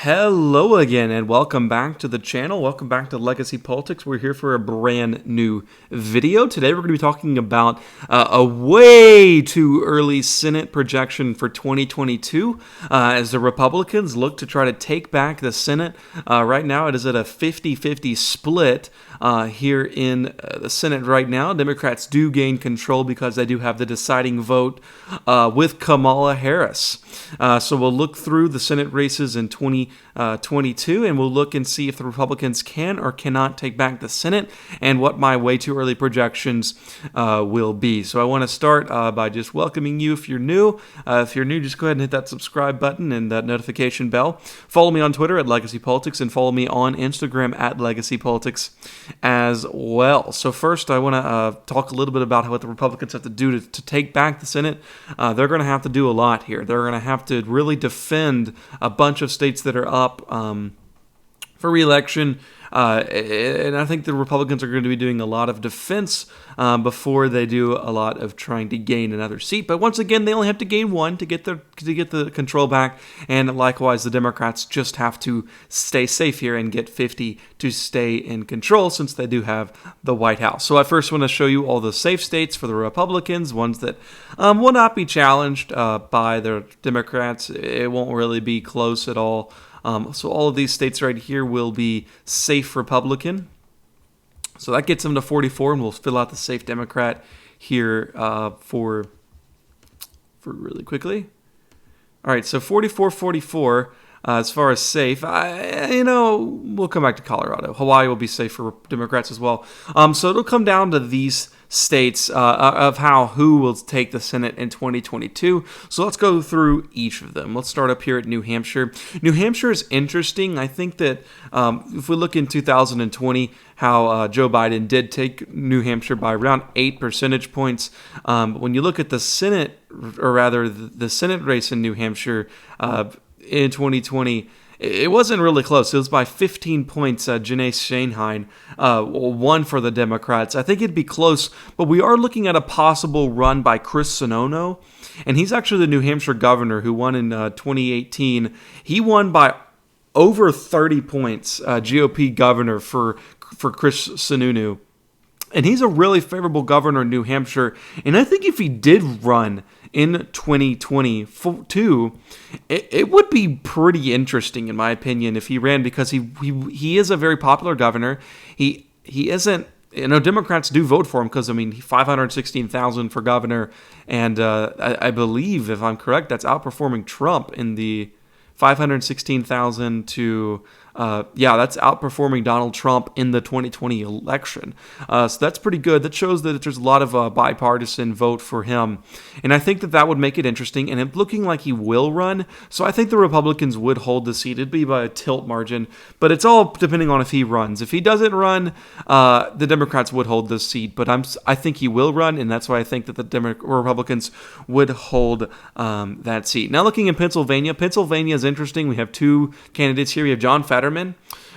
Hello again, and welcome back to the channel. Welcome back to Legacy Politics. We're here for a brand new video. Today we're going to be talking about a way too early Senate projection for 2022 as the Republicans look to try to take back the Senate. Right now it is at a 50-50 split here in the Senate right now. Democrats do gain control because they do have the deciding vote with Kamala Harris. So we'll look through the Senate races in 2022, and we'll look and see if the Republicans can or cannot take back the Senate and what my way too early projections will be. So I want to start by just welcoming you if you're new. If you're new, just go ahead and hit that subscribe button and that notification bell. Follow me on Twitter at Legacy Politics and follow me on Instagram at Legacy Politics as well. So first, I want to talk a little bit about what the Republicans have to do to take back the Senate. They're going to have to do a lot here. They're going to have to really defend a bunch of states that are up for re-election. And I think the Republicans are going to be doing a lot of defense before they do a lot of trying to gain another seat. But once again, they only have to gain one to get the control back. And likewise, the Democrats just have to stay safe here and get 50 to stay in control since they do have the White House. So I first want to show you all the safe states for the Republicans, ones that will not be challenged by the Democrats. It won't really be close at all. So all of these states right here will be safe Republican. So that gets them to 44, and we'll fill out the safe Democrat here for really quickly. All right, so 44-44 as far as safe. We'll come back to Colorado. Hawaii will be safe for Democrats as well. So it'll come down to these states of who will take the Senate in 2022. So let's go through each of them. Let's start up here at New Hampshire. New Hampshire is interesting. I think that if we look in 2020, how Joe Biden did take New Hampshire by around 8 percentage points. When you look at the Senate, or rather the Senate race in New Hampshire in 2020, it wasn't really close. It was by 15 points. Janae Shaheen won for the Democrats. I think it'd be close, but we are looking at a possible run by Chris Sununu, and he's actually the New Hampshire governor who won in 2018. He won by over 30 points, GOP governor for Chris Sununu. And he's a really favorable governor in New Hampshire. And I think if he did run in 2022, it would be pretty interesting, in my opinion, if he ran, because he is a very popular governor. He isn't, Democrats do vote for him because, 516,000 for governor. And I believe, if I'm correct, that's outperforming Trump in the 516,000 to... that's outperforming Donald Trump in the 2020 election. So that's pretty good. That shows that there's a lot of bipartisan vote for him. And I think that would make it interesting. And it's looking like he will run. So I think the Republicans would hold the seat. It'd be by a tilt margin. But it's all depending on if he runs. If he doesn't run, the Democrats would hold the seat. But I think he will run. And that's why I think that the Republicans would hold that seat. Now looking in Pennsylvania. Pennsylvania is interesting. We have two candidates here. We have John Fetterman,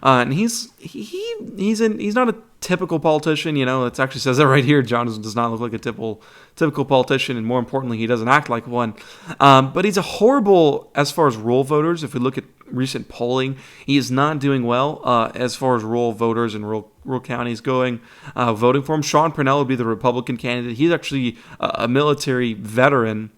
and he's not a typical politician. It actually says that right here. John does not look like a typical politician, and more importantly, he doesn't act like one. But he's a horrible as far as rural voters. If we look at recent polling, he is not doing well as far as rural voters and rural counties voting for him. Sean Parnell would be the Republican candidate. He's actually a military veteran.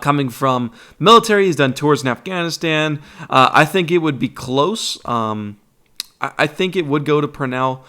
Coming from military, he's done tours in Afghanistan. I think it would be close. I think it would go to Parnell.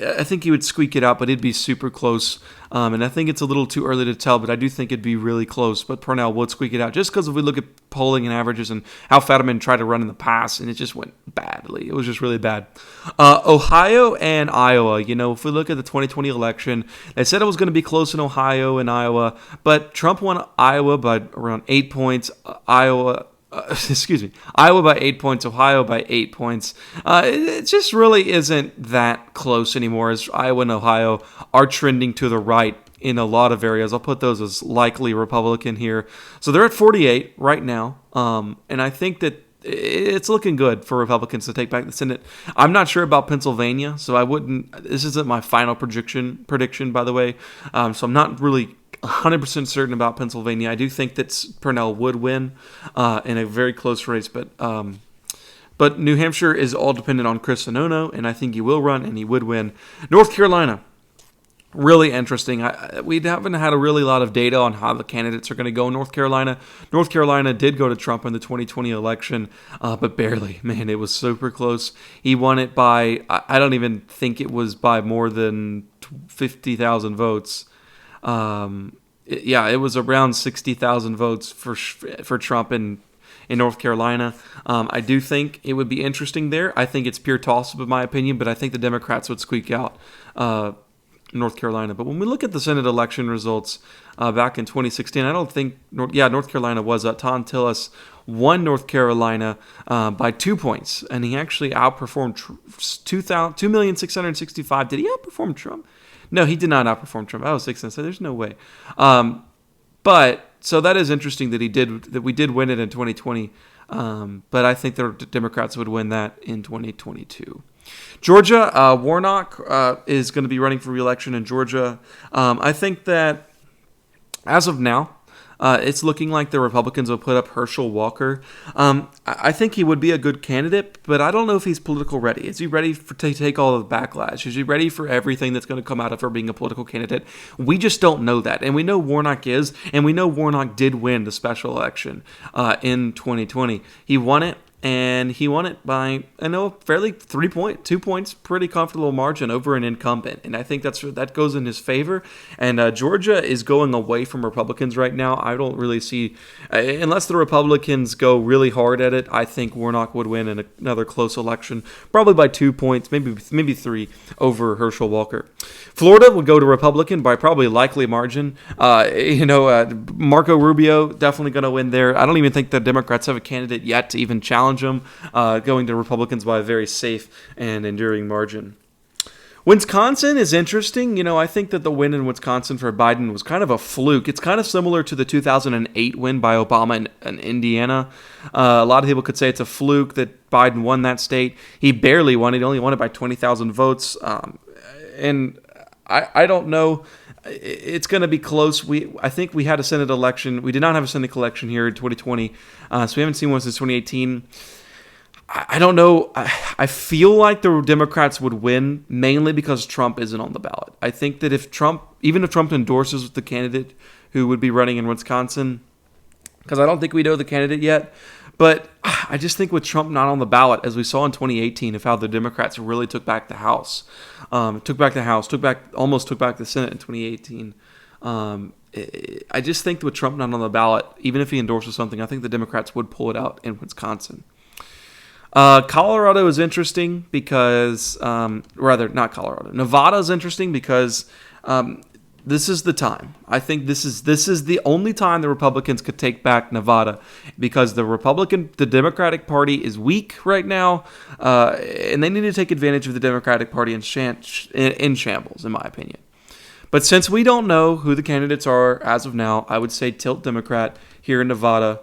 I think he would squeak it out, but it'd be super close. And I think it's a little too early to tell, but I do think it'd be really close. But Parnell would squeak it out just because if we look at polling and averages and how Fetterman tried to run in the past, and it just went badly. It was just really bad. Ohio and Iowa. If we look at the 2020 election, they said it was going to be close in Ohio and Iowa, but Trump won Iowa by around 8 points. Iowa by 8 points, Ohio by 8 points. It just really isn't that close anymore, as Iowa and Ohio are trending to the right in a lot of areas. I'll put those as likely Republican here. So they're at 48 right now, and I think that it's looking good for Republicans to take back the Senate. I'm not sure about Pennsylvania, so I wouldn't. This isn't my final prediction, by the way. So I'm not really 100% certain about Pennsylvania. I do think that Parnell would win in a very close race, but But New Hampshire is all dependent on Chris Sununu, and I think he will run and he would win. North Carolina. Really interesting. We haven't had a really lot of data on how the candidates are going to go in North Carolina. North Carolina did go to Trump in the 2020 election, but barely. Man, it was super close. He won it by, I don't even think it was by more than 50,000 votes. It was around 60,000 votes for Trump in North Carolina. I do think it would be interesting there. I think it's pure toss-up in my opinion, but I think the Democrats would squeak out North Carolina. But when we look at the Senate election results back in 2016, I don't think, North Carolina was. Thom Tillis won North Carolina by 2 points, and he actually outperformed 2,665,000. Did he outperform Trump? No, he did not outperform Trump. I was 6 and 7. There's no way. But so that is interesting that we did win it in 2020. But I think the Democrats would win that in 2022. Georgia, Warnock is going to be running for re-election in Georgia. I think that as of now, it's looking like the Republicans will put up Herschel Walker. I think he would be a good candidate, but I don't know if he's political ready. Is he ready to take all of the backlash? Is he ready for everything that's going to come out of her being a political candidate? We just don't know that. And we know Warnock is, and we know Warnock did win the special election in 2020. He won it. And he won it by, fairly 2 points, pretty comfortable margin over an incumbent. And I think that goes in his favor. And Georgia is going away from Republicans right now. I don't really see, unless the Republicans go really hard at it, I think Warnock would win in another close election, probably by 2 points, maybe 3 over Herschel Walker. Florida would go to Republican by probably likely margin. Marco Rubio definitely going to win there. I don't even think the Democrats have a candidate yet to even challenge him, going to Republicans by a very safe and enduring margin. Wisconsin is interesting. I think that the win in Wisconsin for Biden was kind of a fluke. It's kind of similar to the 2008 win by Obama in Indiana. A lot of people could say it's a fluke that Biden won that state. He barely won it. He only won it by 20,000 votes. And I don't know. It's going to be close. I think we had a Senate election. We did not have a Senate election here in 2020, so we haven't seen one since 2018. I don't know. I feel like the Democrats would win mainly because Trump isn't on the ballot. I think that even if Trump endorses the candidate who would be running in Wisconsin, because I don't think we know the candidate yet, but I just think with Trump not on the ballot, as we saw in 2018, of how the Democrats really took back the House, almost took back the Senate in 2018. I just think with Trump not on the ballot, even if he endorses something, I think the Democrats would pull it out in Wisconsin. Colorado is interesting because, not Colorado. Nevada is interesting because this is the time. I think this is the only time the Republicans could take back Nevada, because the Democratic Party is weak right now, and they need to take advantage of the Democratic Party in shambles, in my opinion. But since we don't know who the candidates are as of now, I would say tilt Democrat here in Nevada.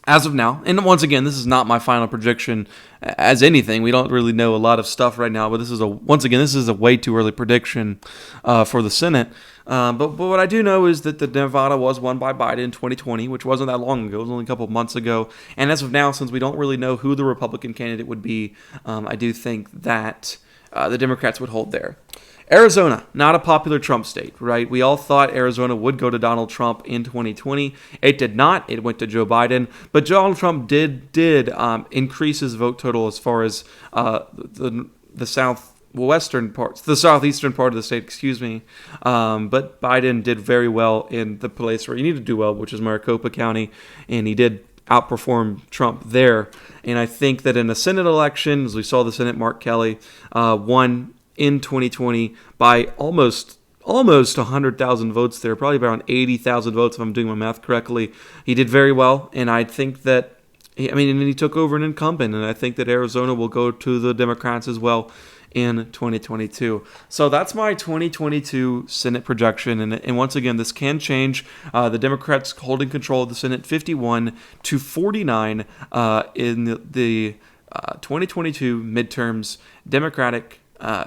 As of now, and once again, this is not my final prediction as anything. We don't really know a lot of stuff right now, but this is a way too early prediction for the Senate. But what I do know is that the Nevada was won by Biden in 2020, which wasn't that long ago. It was only a couple of months ago. And as of now, since we don't really know who the Republican candidate would be, I do think that the Democrats would hold there. Arizona, not a popular Trump state, right? We all thought Arizona would go to Donald Trump in 2020. It did not. It went to Joe Biden. But Donald Trump did increase his vote total as far as the southeastern part of the state, but Biden did very well in the place where he needed to do well, which is Maricopa County, and he did outperform Trump there. And I think that in the Senate election, as we saw the Senate, Mark Kelly won in 2020 by almost 100,000 votes there, probably around 80,000 votes if I'm doing my math correctly. He did very well, and I think that, and he took over an incumbent, and I think that Arizona will go to the Democrats as well in 2022. So that's my 2022 Senate projection, and once again, this can change. The Democrats holding control of the Senate 51-49 in the 2022 midterms.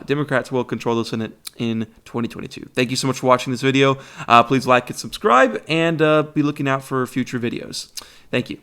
Democrats will control the Senate in 2022. Thank you so much for watching this video. Please like and subscribe, and be looking out for future videos. Thank you.